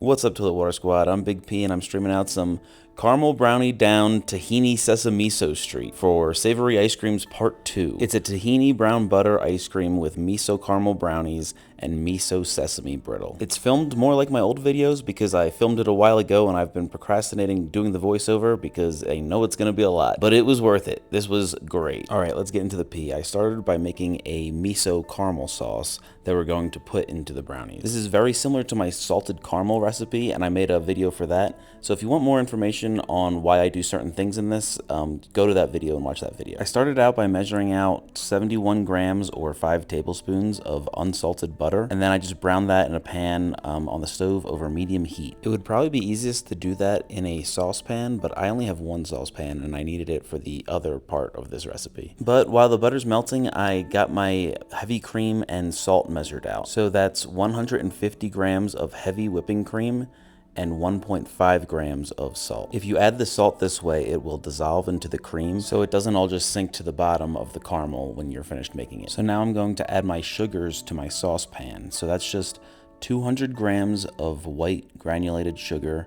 What's up, Toilet Water Squad? I'm Big P, and I'm streaming out some caramel brownie down Tahini Sesa-miso Street for Savory Ice Creams Part 2. It's a tahini brown butter ice cream with miso caramel brownies and miso sesame brittle. It's filmed more like my old videos because I filmed it a while ago and I've been procrastinating doing the voiceover because I know it's going to be a lot. But it was worth it. This was great. Alright, let's get into the pee. I started by making a miso caramel sauce that we're going to put into the brownies. This is very similar to my salted caramel recipe, and I made a video for that. So if you want more information on why I do certain things in this, go to that video and watch that video. I started out by measuring out 71 grams or 5 tablespoons of unsalted butter, and then I just browned that in a pan on the stove over medium heat. It would probably be easiest to do that in a saucepan, but I only have one saucepan and I needed it for the other part of this recipe. But while the butter's melting, I got my heavy cream and salt measured out. So that's 150 grams of heavy whipping cream and 1.5 grams of salt. If you add the salt this way, it will dissolve into the cream, so it doesn't all just sink to the bottom of the caramel when you're finished making it. So now I'm going to add my sugars to my saucepan. So that's just 200 grams of white granulated sugar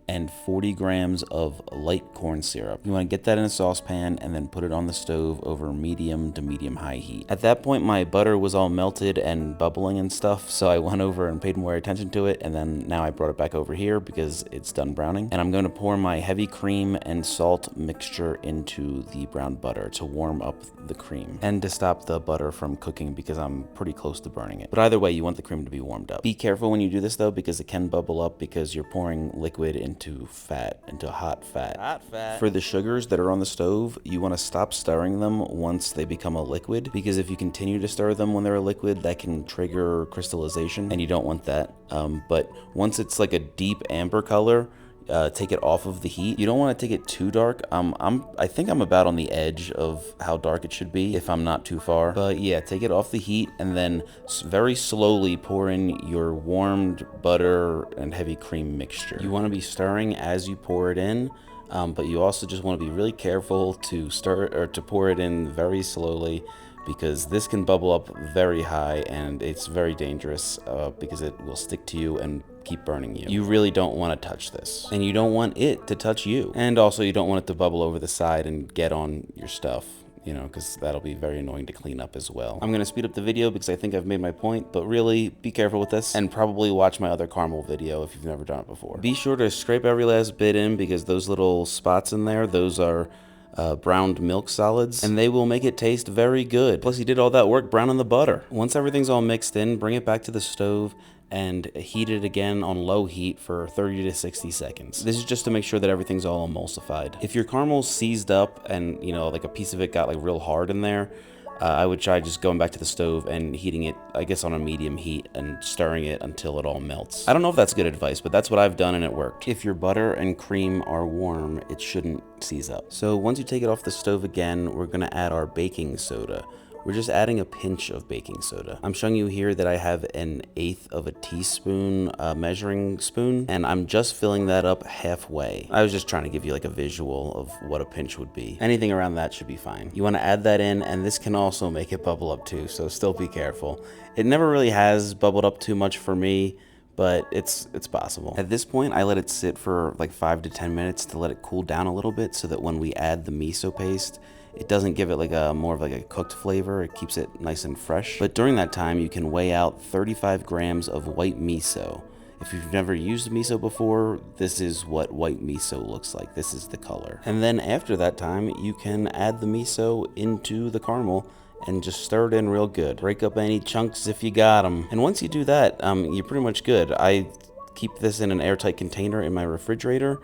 and 40 grams of light corn syrup. You want to get that in a saucepan and then put it on the stove over medium to medium high heat. At that point, my butter was all melted and bubbling and stuff, so I went over and paid more attention to it, and then now I brought it back over here because it's done browning. And I'm going to pour my heavy cream and salt mixture into the browned butter to warm up the cream and to stop the butter from cooking because I'm pretty close to burning it. But either way, you want the cream to be warmed up. Be careful when you do this though, because it can bubble up because you're pouring liquid into hot fat. For the sugars that are on the stove, you want to stop stirring them once they become a liquid, because if you continue to stir them when they're a liquid, that can trigger crystallization, and you don't want that. But once it's like a deep amber color, take it off of the heat. You don't want to take it too dark. I think I'm about on the edge of how dark it should be if I'm not too far. But yeah, take it off the heat and then very slowly pour in your warmed butter and heavy cream mixture. You want to be stirring as you pour it in. But you also just want to be really careful to stir or to pour it in very slowly, because this can bubble up very high and it's very dangerous because it will stick to you and keep burning you. You really don't want to touch this, and you don't want it to touch you, and also you don't want it to bubble over the side and get on your stuff, you know, because that'll be very annoying to clean up as well. I'm going to speed up the video because I think I've made my point, but really be careful with this and probably watch my other caramel video if you've never done it before. Be sure to scrape every last bit in, because those little spots in there, those are browned milk solids, and they will make it taste very good. Plus, you did all that work browning the butter. Once everything's all mixed in, bring it back to the stove and heat it again on low heat for 30 to 60 seconds. This is just to make sure that everything's all emulsified. If your caramel's seized up and, you know, like a piece of it got like real hard in there, I would try just going back to the stove and heating it, I guess, on a medium heat and stirring it until it all melts. I don't know if that's good advice, but that's what I've done and it worked. If your butter and cream are warm, it shouldn't seize up. So once you take it off the stove again, we're gonna add our baking soda. We're just adding a pinch of baking soda. I'm showing you here that I have 1/8 of a teaspoon measuring spoon, and I'm just filling that up halfway. I was just trying to give you like a visual of what a pinch would be. Anything around that should be fine. You want to add that in, and this can also make it bubble up too, so still be careful. It never really has bubbled up too much for me, but it's possible. At this point, I let it sit for like 5 to 10 minutes to let it cool down a little bit, so that when we add the miso paste, it doesn't give it like a more of like a cooked flavor. It keeps it nice and fresh. But during that time, you can weigh out 35 grams of white miso. If you've never used miso before, this is what white miso looks like. This is the color. And then after that time, you can add the miso into the caramel and just stir it in real good. Break up any chunks if you got them. And once you do that, you're pretty much good. I keep this in an airtight container in my refrigerator,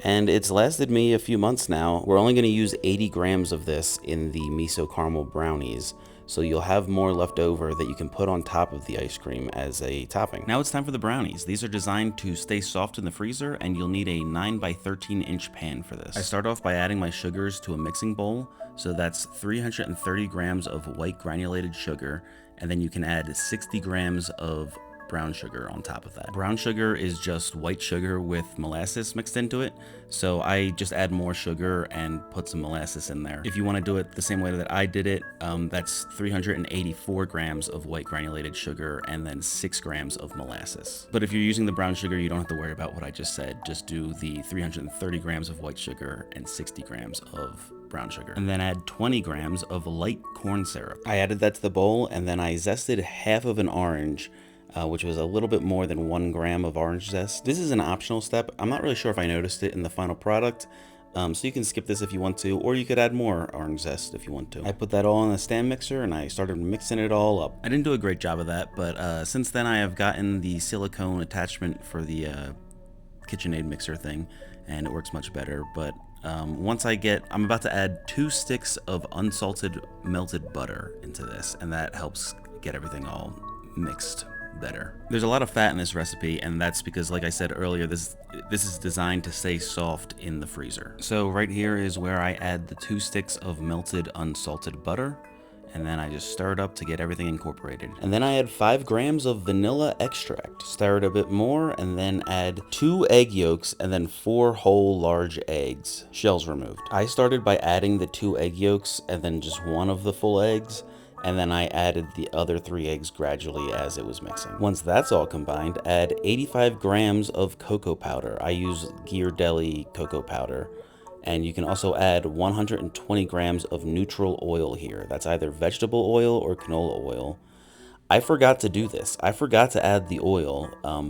and it's lasted me a few months now. We're only going to use 80 grams of this in the miso caramel brownies, so you'll have more left over that you can put on top of the ice cream as a topping. Now it's time for the brownies. These are designed to stay soft in the freezer, and you'll need a 9 by 13 inch pan for this. I start off by adding my sugars to a mixing bowl, so that's 330 grams of white granulated sugar, and then you can add 60 grams of brown sugar on top of that. Brown sugar is just white sugar with molasses mixed into it, so I just add more sugar and put some molasses in there. If you want to do it the same way that I did it, that's 384 grams of white granulated sugar and then 6 grams of molasses. But if you're using the brown sugar, you don't have to worry about what I just said. Just do the 330 grams of white sugar and 60 grams of brown sugar, and then add 20 grams of light corn syrup. I added that to the bowl, and then I zested half of an orange, which was a little bit more than 1 gram of orange zest. This is an optional step. I'm not really sure if I noticed it in the final product, so you can skip this if you want to, or you could add more orange zest if you want to. I put that all in a stand mixer, and I started mixing it all up. I didn't do a great job of that, but since then I have gotten the silicone attachment for the KitchenAid mixer thing, and it works much better. But once I'm about to add 2 sticks of unsalted melted butter into this, and that helps get everything all mixed better. There's a lot of fat in this recipe, and that's because, like I said earlier, this is designed to stay soft in the freezer. So right here is where I add the 2 sticks of melted unsalted butter, and then I just stir it up to get everything incorporated. And then I add 5 grams of vanilla extract. Stir it a bit more, and then add 2 egg yolks and then 4 whole large eggs, shells removed. I started by adding the 2 egg yolks and then just 1 of the full eggs, and then I added the other 3 eggs gradually as it was mixing. Once that's all combined, add 85 grams of cocoa powder. I use Ghirardelli cocoa powder. And you can also add 120 grams of neutral oil here. That's either vegetable oil or canola oil. I forgot to do this. I forgot to add the oil.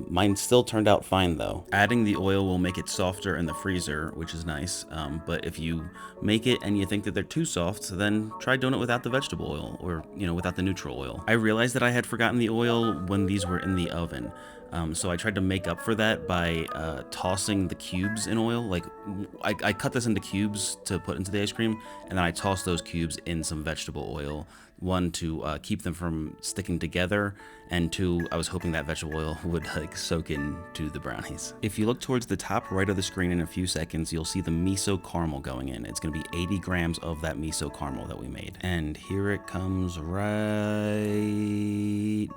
Mine still turned out fine though. Adding the oil will make it softer in the freezer, which is nice. But if you make it and you think that they're too soft, then try doing it without the vegetable oil, or without the neutral oil. I realized that I had forgotten the oil when these were in the oven. So I tried to make up for that by tossing the cubes in oil. Like I cut this into cubes to put into the ice cream, and then I tossed those cubes in some vegetable oil. 1, to keep them from sticking together, and 2, I was hoping that vegetable oil would soak into the brownies. If you look towards the top right of the screen in a few seconds, you'll see the miso caramel going in. It's going to be 80 grams of that miso caramel that we made. And here it comes right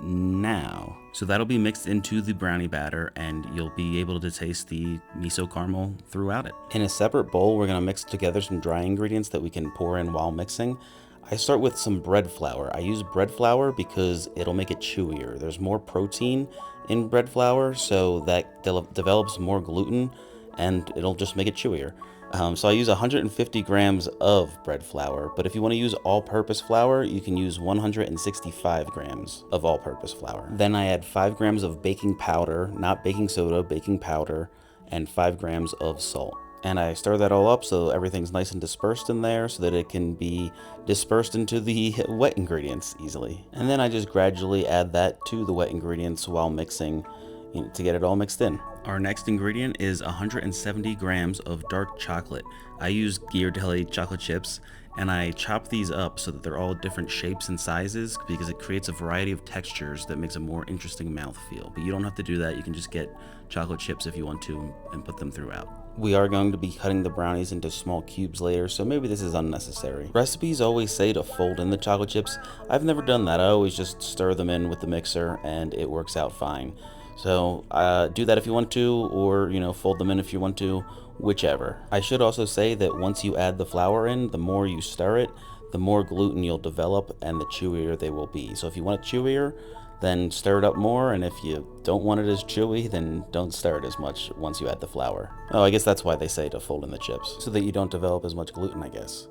now. So that'll be mixed into the brownie batter, and you'll be able to taste the miso caramel throughout it. In a separate bowl, we're going to mix together some dry ingredients that we can pour in while mixing. I start with some bread flour. I use bread flour because it'll make it chewier. There's more protein in bread flour, so that develops more gluten, and it'll just make it chewier. So I use 150 grams of bread flour, but if you want to use all-purpose flour, you can use 165 grams of all-purpose flour. Then I add 5 grams of baking powder, not baking soda, baking powder, and 5 grams of salt. And I stir that all up so everything's nice and dispersed in there so that it can be dispersed into the wet ingredients easily. And then I just gradually add that to the wet ingredients while mixing to get it all mixed in. Our next ingredient is 170 grams of dark chocolate. I use Ghirardelli chocolate chips, and I chop these up so that they're all different shapes and sizes because it creates a variety of textures that makes a more interesting mouthfeel. But you don't have to do that. You can just get chocolate chips if you want to and put them throughout. We are going to be cutting the brownies into small cubes later, so maybe this is unnecessary. Recipes always say to fold in the chocolate chips. I've never done that. I always just stir them in with the mixer and it works out fine. So do that if you want to, or fold them in if you want to, whichever. I should also say that once you add the flour in, the more you stir it, the more gluten you'll develop and the chewier they will be. So if you want it chewier, then stir it up more, and if you don't want it as chewy, then don't stir it as much once you add the flour. Oh, I guess that's why they say to fold in the chips, so that you don't develop as much gluten, I guess.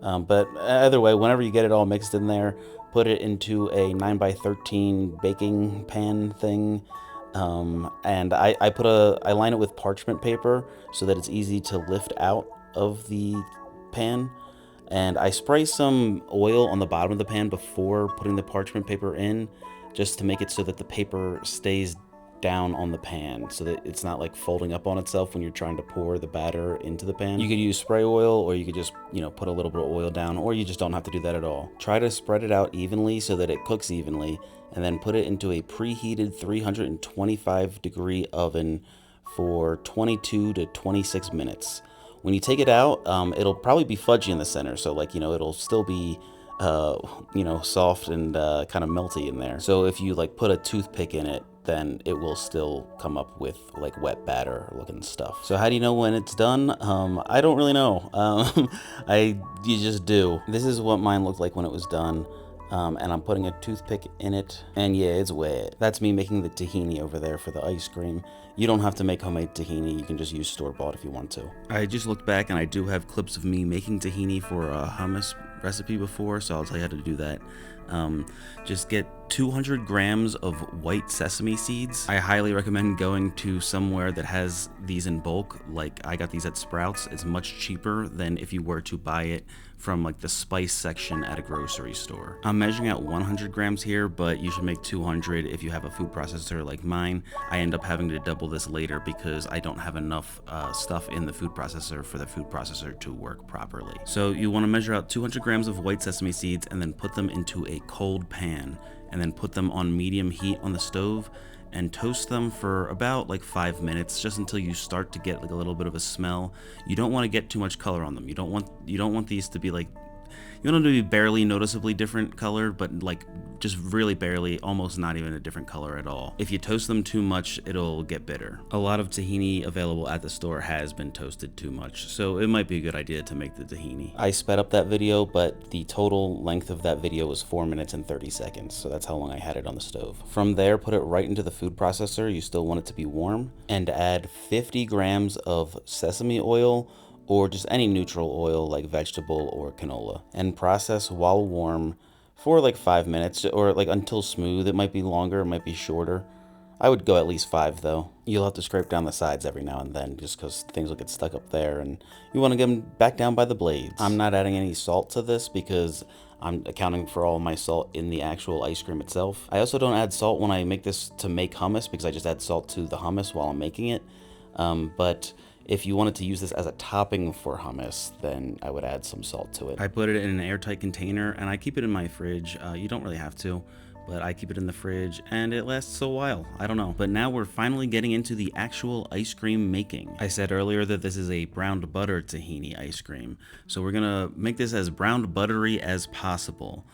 But either way, whenever you get it all mixed in there, put it into a 9x13 baking pan thing. And I line it with parchment paper so that it's easy to lift out of the pan. And I spray some oil on the bottom of the pan before putting the parchment paper in, just to make it so that the paper stays down on the pan, so that it's not like folding up on itself when you're trying to pour the batter into the pan. You could use spray oil, or you could just, put a little bit of oil down, or you just don't have to do that at all. Try to spread it out evenly so that it cooks evenly, and then put it into a preheated 325-degree oven for 22 to 26 minutes. When you take it out, it'll probably be fudgy in the center, so it'll still be soft and kind of melty in there. So if you put a toothpick in it, then it will still come up with like wet batter looking stuff. So how do you know when it's done? I don't really know. You just do. This is what mine looked like when it was done. And I'm putting a toothpick in it, and yeah, it's wet. That's me making the tahini over there for the ice cream. You don't have to make homemade tahini, you can just use store-bought if you want to. I just looked back and I do have clips of me making tahini for a hummus recipe before, so I'll tell you how to do that. Just get 200 grams of white sesame seeds. I highly recommend going to somewhere that has these in bulk. Like I got these at Sprouts. It's much cheaper than if you were to buy it from like the spice section at a grocery store. I'm measuring out 100 grams here, but you should make 200 if you have a food processor like mine. I end up having to double this later because I don't have enough stuff in the food processor for the food processor to work properly. So you want to measure out 200 grams of white sesame seeds and then put them into a cold pan, and then put them on medium heat on the stove and toast them for about like 5 minutes, just until you start to get like a little bit of a smell. You don't want to get too much color on them. You don't want these to be like, you want them to be barely noticeably different color, but like just really barely, almost not even a different color at all. If you toast them too much, it'll get bitter. A lot of tahini available at the store has been toasted too much, so it might be a good idea to make the tahini. I sped up that video, but the total length of that video was 4 minutes and 30 seconds, so that's how long I had it on the stove. From there, put it right into the food processor. You still want it to be warm, and add 50 grams of sesame oil, or just any neutral oil like vegetable or canola, and process while warm for like 5 minutes, or like until smooth. It might be longer, it might be shorter. I would go at least 5 though. You'll have to scrape down the sides every now and then just because things will get stuck up there and you want to get them back down by the blades. I'm not adding any salt to this because I'm accounting for all my salt in the actual ice cream itself. I also don't add salt when I make this to make hummus because I just add salt to the hummus while I'm making it. But if you wanted to use this as a topping for hummus, then I would add some salt to it. I put it in an airtight container and I keep it in my fridge. You don't really have to, but I keep it in the fridge and it lasts a while. I don't know. But now we're finally getting into the actual ice cream making. I said earlier that this is a browned butter tahini ice cream. So we're gonna make this as browned buttery as possible.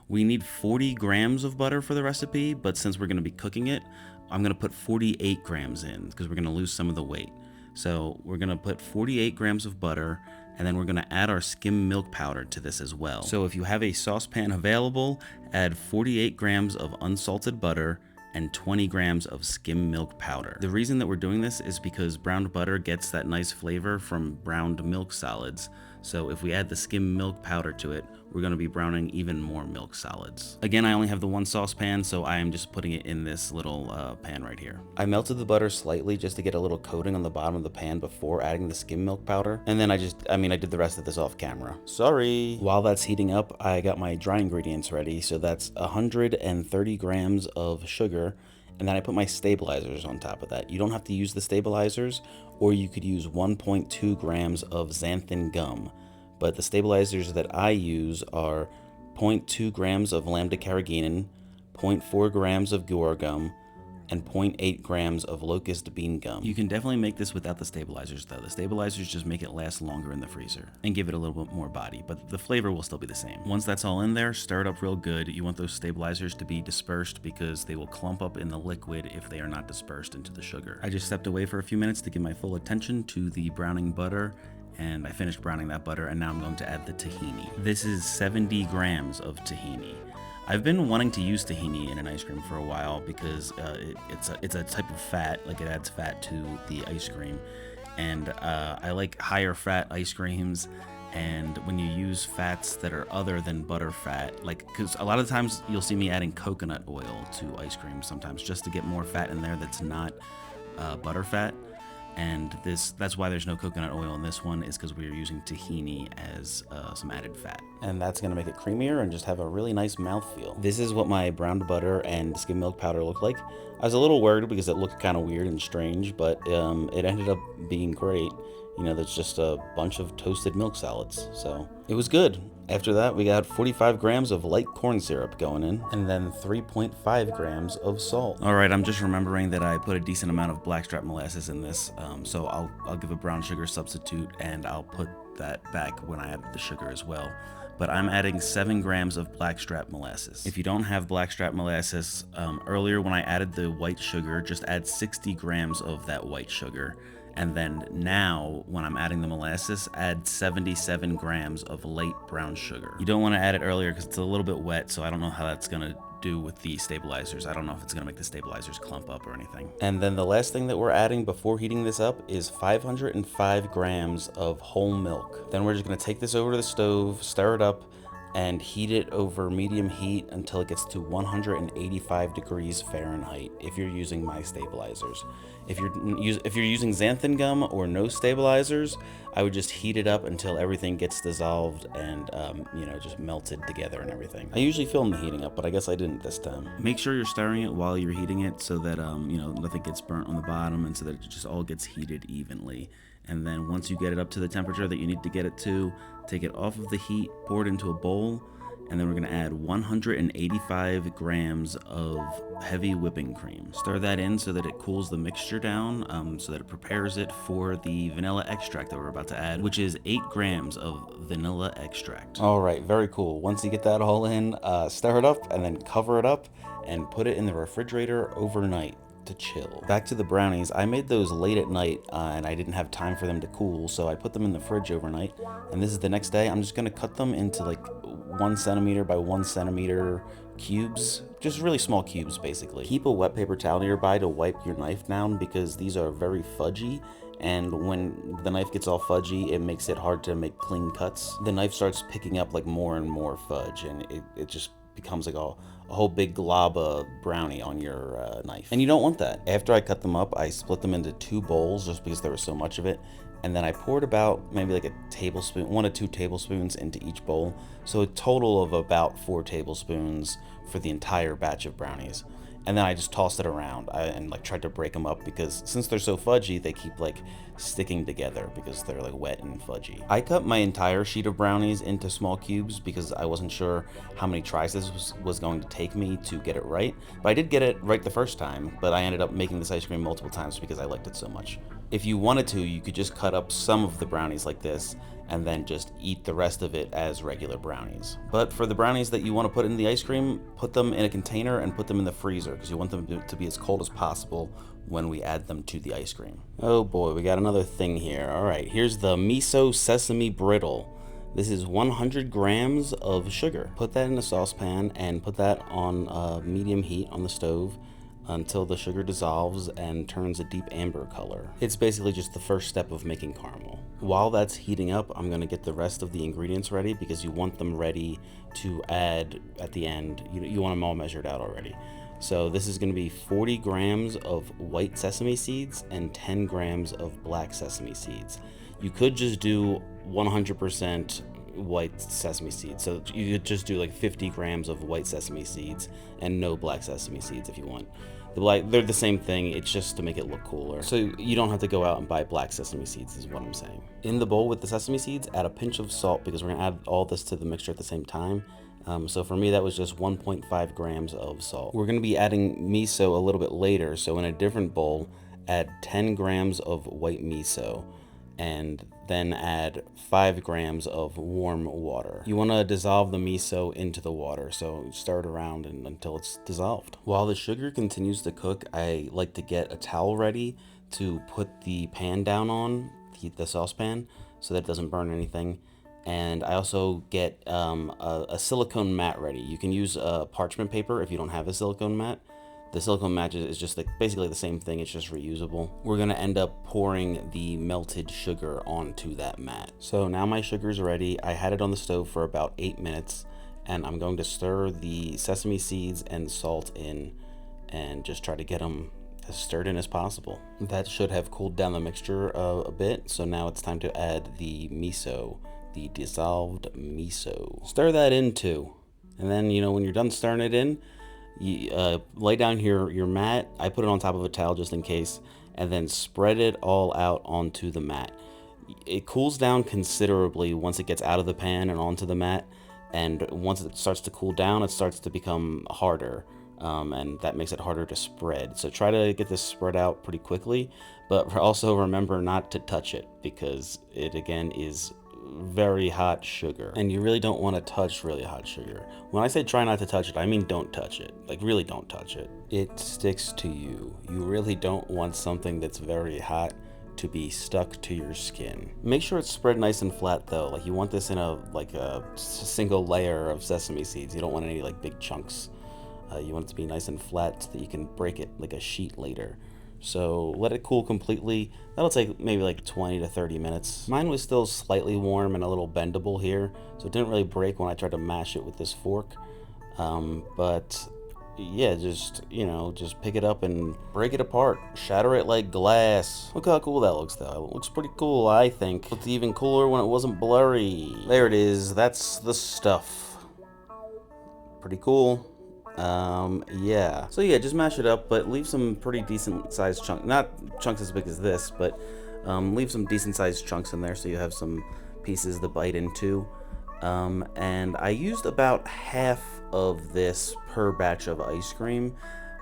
We need 40 grams of butter for the recipe, but since we're gonna be cooking it, I'm gonna put 48 grams in because we're gonna lose some of the weight. So we're gonna put 48 grams of butter, and then we're gonna add our skim milk powder to this as well. So if you have a saucepan available, add 48 grams of unsalted butter and 20 grams of skim milk powder. The reason that we're doing this is because browned butter gets that nice flavor from browned milk solids. So if we add the skim milk powder to it, we're going to be browning even more milk solids. Again, I only have the one saucepan, so I am just putting it in this little pan right here. I melted the butter slightly just to get a little coating on the bottom of the pan before adding the skim milk powder. And then I did the rest of this off camera. Sorry. While that's heating up, I got my dry ingredients ready. So that's 130 grams of sugar. And then I put my stabilizers on top of that. You don't have to use the stabilizers, or you could use 1.2 grams of xanthan gum. But the stabilizers that I use are 0.2 grams of lambda carrageenan, 0.4 grams of guar gum, and 0.8 grams of locust bean gum. You can definitely make this without the stabilizers though. The stabilizers just make it last longer in the freezer and give it a little bit more body, but the flavor will still be the same. Once that's all in there, stir it up real good. You want those stabilizers to be dispersed because they will clump up in the liquid if they are not dispersed into the sugar. I just stepped away for a few minutes to give my full attention to the browning butter, and I finished browning that butter, and now I'm going to add the tahini. This is 70 grams of tahini. I've been wanting to use tahini in an ice cream for a while because it's a type of fat, like it adds fat to the ice cream, and I like higher fat ice creams. And when you use fats that are other than butter fat, like, because a lot of times you'll see me adding coconut oil to ice cream sometimes just to get more fat in there that's not butter fat. And that's why there's no coconut oil in this one, is because we are using tahini as some added fat. And that's gonna make it creamier and just have a really nice mouthfeel. This is what my browned butter and skim milk powder look like. I was a little worried because it looked kind of weird and strange, but it ended up being great. you know, that's just a bunch of toasted milk solids. So it was good. After that, we got 45 grams of light corn syrup going in, and then 3.5 grams of salt. All right, I'm just remembering that I put a decent amount of blackstrap molasses in this, so I'll give a brown sugar substitute, and I'll put that back when I add the sugar as well. But I'm adding 7 grams of blackstrap molasses. If you don't have blackstrap molasses, earlier when I added the white sugar, just add 60 grams of that white sugar. And then now, when I'm adding the molasses, add 77 grams of light brown sugar. You don't want to add it earlier because it's a little bit wet, so I don't know how that's going to do with the stabilizers. I don't know if it's going to make the stabilizers clump up or anything. And then the last thing that we're adding before heating this up is 505 grams of whole milk. Then we're just going to take this over to the stove, stir it up, and heat it over medium heat until it gets to 185 degrees Fahrenheit if you're using my stabilizers. If you're using xanthan gum or no stabilizers, I would just heat it up until everything gets dissolved and you know, just melted together and everything. I usually film the heating up, but I guess I didn't this time. Make sure you're stirring it while you're heating it so that you know, nothing gets burnt on the bottom, and so that it just all gets heated evenly. And then once you get it up to the temperature that you need to get it to, take it off of the heat, pour it into a bowl, and then we're gonna add 185 grams of heavy whipping cream. Stir that in so that it cools the mixture down, so that it prepares it for the vanilla extract that we're about to add, which is 8 grams of vanilla extract. All right, very cool. Once you get that all in, stir it up and then cover it up and put it in the refrigerator overnight to chill. Back to the brownies. I made those late at night and I didn't have time for them to cool, so I put them in the fridge overnight, and this is the next day. I'm just gonna cut them into like 1 centimeter by 1 centimeter cubes, just really small cubes basically. Keep a wet paper towel nearby to wipe your knife down because these are very fudgy, and when the knife gets all fudgy, it makes it hard to make clean cuts. The knife starts picking up like more and more fudge, and it just becomes like a whole big glob of brownie on your knife. And you don't want that. After I cut them up, I split them into 2 bowls just because there was so much of it. And then I poured about maybe like a tablespoon, 1 to 2 tablespoons into each bowl. So a total of about 4 tablespoons for the entire batch of brownies. And then I just tossed it around and like tried to break them up because since they're so fudgy, they keep like sticking together because they're like wet and fudgy. I cut my entire sheet of brownies into small cubes because I wasn't sure how many tries this was going to take me to get it right. But I did get it right the first time, but I ended up making this ice cream multiple times because I liked it so much. If you wanted to, you could just cut up some of the brownies like this and then just eat the rest of it as regular brownies. But for the brownies that you want to put in the ice cream, put them in a container and put them in the freezer because you want them to be as cold as possible when we add them to the ice cream. Oh boy, we got another thing here. All right, here's the Miso Sesame Brittle. This is 100 grams of sugar. Put that in a saucepan and put that on medium heat on the stove until the sugar dissolves and turns a deep amber color. It's basically just the first step of making caramel. While that's heating up, I'm gonna get the rest of the ingredients ready because you want them ready to add at the end. You want them all measured out already. So this is gonna be 40 grams of white sesame seeds and 10 grams of black sesame seeds. You could just do 100% white sesame seeds. So you could just do like 50 grams of white sesame seeds and no black sesame seeds if you want. They're the same thing, it's just to make it look cooler. So you don't have to go out and buy black sesame seeds is what I'm saying. In the bowl with the sesame seeds, add a pinch of salt because we're gonna add all this to the mixture at the same time. So for me, that was just 1.5 grams of salt. We're gonna be adding miso a little bit later, so in a different bowl, add 10 grams of white miso and then add 5 grams of warm water. You want to dissolve the miso into the water, so stir it around until it's dissolved. While the sugar continues to cook, I like to get a towel ready to put the pan down on, the saucepan, so that it doesn't burn anything. And I also get a silicone mat ready. You can use parchment paper if you don't have a silicone mat. The silicone mat is just like basically the same thing, it's just reusable. We're gonna end up pouring the melted sugar onto that mat. So now my sugar's ready. I had it on the stove for about 8 minutes, and I'm going to stir the sesame seeds and salt in and just try to get them as stirred in as possible. That should have cooled down the mixture a bit, so now it's time to add the miso, the dissolved miso. Stir that in too. And then, you know, when you're done stirring it in, you lay down your mat. I put it on top of a towel just in case, and then spread it all out onto the mat. It cools down considerably once it gets out of the pan and onto the mat, and once it starts to cool down, it starts to become harder, and that makes it harder to spread. So try to get this spread out pretty quickly, but also remember not to touch it, because it again is very hot sugar, and you really don't want to touch really hot sugar. When I say try not to touch it, I mean don't touch it. Like, really don't touch it. It sticks to you. You really don't want something that's very hot to be stuck to your skin. Make sure it's spread nice and flat though. Like, you want this in a single layer of sesame seeds. You don't want any like big chunks. You want it to be nice and flat so that you can break it like a sheet later. So let it cool completely. That'll take maybe like 20 to 30 minutes. Mine was still slightly warm and a little bendable here, so it didn't really break when I tried to mash it with this fork. But yeah, just pick it up and break it apart. Shatter it like glass. Look how cool that looks though. It looks pretty cool, I think. It looked even cooler when it wasn't blurry. There it is. That's the stuff. Pretty cool. Yeah. So yeah, just mash it up, but leave some pretty decent sized chunks. Not chunks as big as this, but leave some decent sized chunks in there so you have some pieces to bite into. And I used about half of this per batch of ice cream,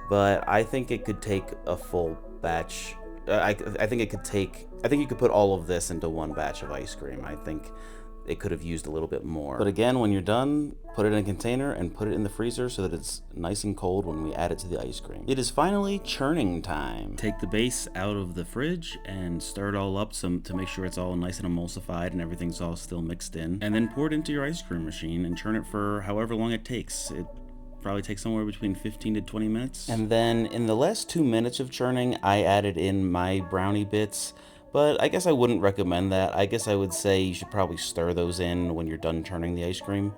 but I think it could take a full batch. I think you could put all of this into one batch of ice cream. I think it could have used a little bit more. But again, when you're done, put it in a container and put it in the freezer so that it's nice and cold when we add it to the ice cream. It is finally churning time. Take the base out of the fridge and stir it all up to make sure it's all nice and emulsified and everything's all still mixed in. And then pour it into your ice cream machine and churn it for however long it takes. It probably takes somewhere between 15 to 20 minutes. And then in the last 2 minutes of churning, I added in my brownie bits. But I guess I wouldn't recommend that. I guess I would say you should probably stir those in when you're done churning the ice cream.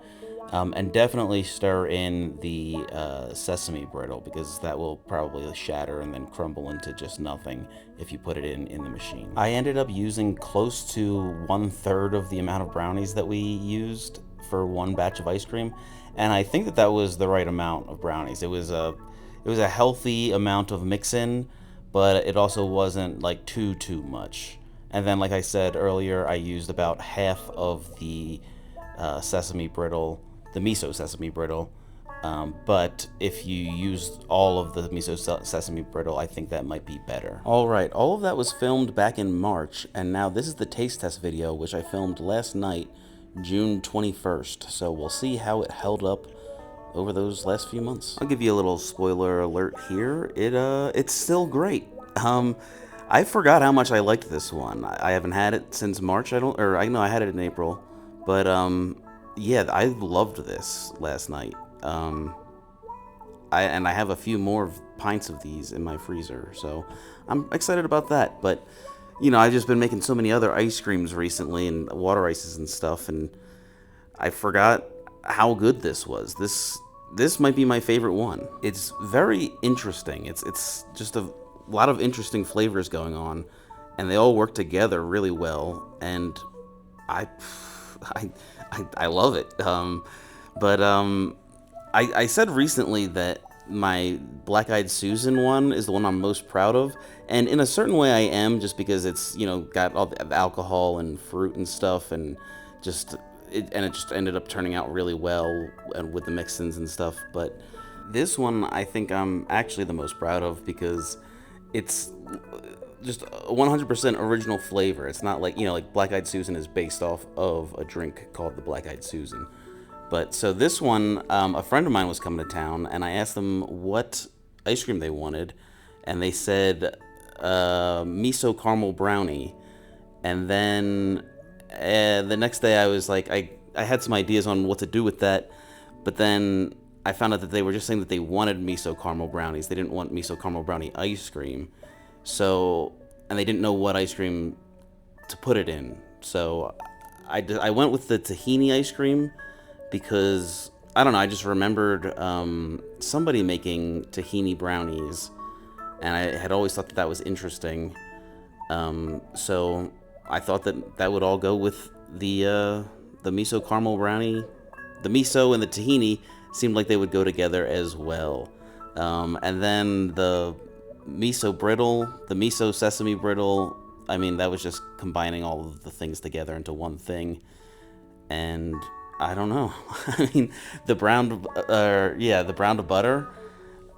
And definitely stir in the Sesame Brittle, because that will probably shatter and then crumble into just nothing if you put it in the machine. I ended up using close to 1/3 of the amount of brownies that we used for one batch of ice cream. And I think that was the right amount of brownies. It was a healthy amount of mix-in, but it also wasn't like too much. And then, like I said earlier, I used about half of the Sesame Brittle, the Miso Sesame Brittle. But if you used all of the Miso Sesame Brittle, I think that might be better. Alright, all of that was filmed back in March, and now this is the taste test video, which I filmed last night, June 21st. So we'll see how it held up over those last few months. I'll give you a little spoiler alert here. It's still great. I forgot how much I liked this one. I haven't had it since March. I know I had it in April, but yeah, I loved this last night. I have a few more pints of these in my freezer, so I'm excited about that. But I've just been making so many other ice creams recently and water ices and stuff, and I forgot how good this was. This might be my favorite one. It's very interesting. It's just a lot of interesting flavors going on, and they all work together really well, and I love it. I said recently that my Black-Eyed Susan one is the one I'm most proud of, and in a certain way I am, just because it's got all the alcohol and fruit and stuff, and it just ended up turning out really well, and with the mix-ins and stuff. But this one I think I'm actually the most proud of, because it's just 100% original flavor. It's not like like Black-Eyed Susan is based off of a drink called the Black-Eyed Susan. But so this one, a friend of mine was coming to town, and I asked them what ice cream they wanted, and they said Miso Caramel Brownie. And then the next day I was like, I had some ideas on what to do with that, but then I found out that they were just saying that they wanted Miso Caramel Brownies. They didn't want Miso Caramel Brownie ice cream. So, and they didn't know what ice cream to put it in. So I went with the Tahini ice cream, because I don't know, I just remembered somebody making Tahini brownies, and I had always thought that was interesting. So I thought that would all go with the Miso Caramel Brownie. The miso and the tahini seemed like they would go together as well. And then the Miso Brittle, the Miso Sesame Brittle, I mean, that was just combining all of the things together into one thing. And I don't know. I mean, the the brown to butter,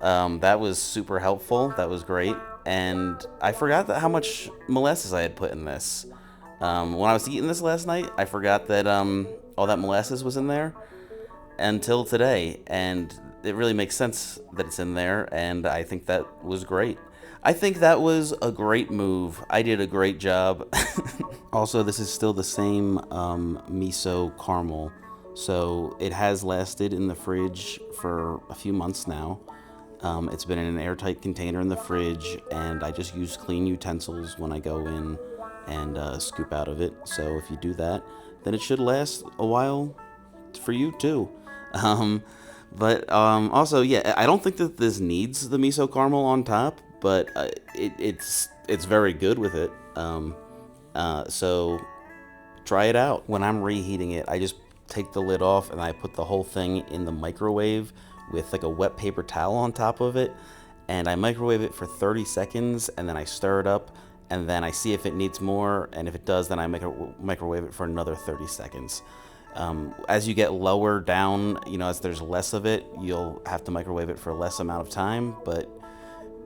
that was super helpful. That was great. And I forgot how much molasses I had put in this. When I was eating this last night, I forgot that all that molasses was in there until today, and it really makes sense that it's in there, and I think that was great. I think that was a great move. I did a great job. Also, this is still the same miso caramel, so it has lasted in the fridge for a few months now. It's been in an airtight container in the fridge, and I just use clean utensils when I go in and scoop out of it. So if you do that, then it should last a while for you too. Also, yeah, I don't think that this needs the miso caramel on top, but it's very good with it. So try it out. When I'm reheating it, I just take the lid off and I put the whole thing in the microwave with like a wet paper towel on top of it, and I microwave it for 30 seconds, and then I stir it up, and then I see if it needs more, and if it does, then I microwave it for another 30 seconds. As you get lower down, as there's less of it, you'll have to microwave it for less amount of time, but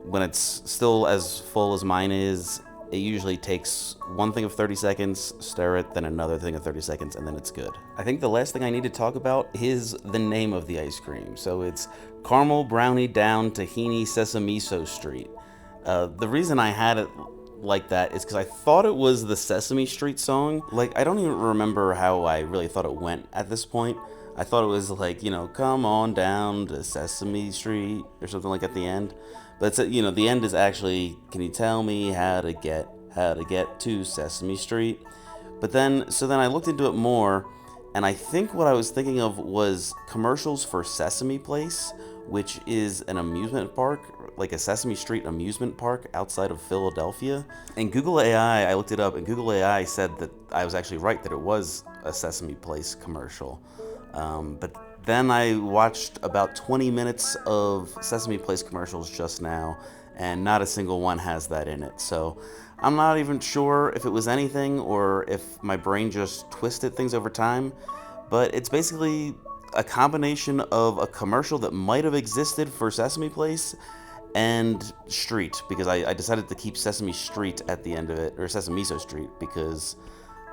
when it's still as full as mine is, it usually takes one thing of 30 seconds, stir it, then another thing of 30 seconds, and then it's good. I think the last thing I need to talk about is the name of the ice cream. So it's Caramel Brownie Down Tahini Sesa-miso Street. The reason I had it like that is because I thought it was the Sesame Street song. Like, I don't even remember how I really thought it went at this point. I thought it was like, come on down to Sesame Street or something like at the end. But it's, the end is actually, can you tell me how to get to Sesame Street? So then I looked into it more, and I think what I was thinking of was commercials for Sesame Place, which is an amusement park, like a Sesame Street amusement park outside of Philadelphia. And Google AI, I looked it up, and Google AI said that I was actually right, that it was a Sesame Place commercial. But then I watched about 20 minutes of Sesame Place commercials just now, and not a single one has that in it. So I'm not even sure if it was anything or if my brain just twisted things over time, but it's basically a combination of a commercial that might have existed for Sesame Place and Street, because I decided to keep Sesame Street at the end of it, or Sesa-miso Street, because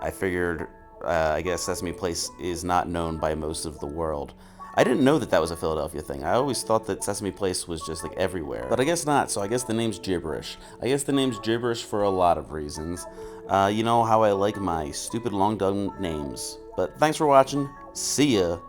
I figured, I guess Sesame Place is not known by most of the world. I didn't know that that was a Philadelphia thing. I always thought that Sesame Place was just like everywhere, but I guess not, so I guess the name's gibberish. I guess the name's gibberish for a lot of reasons. You know how I like my stupid long dumb names. But thanks for watching. See ya.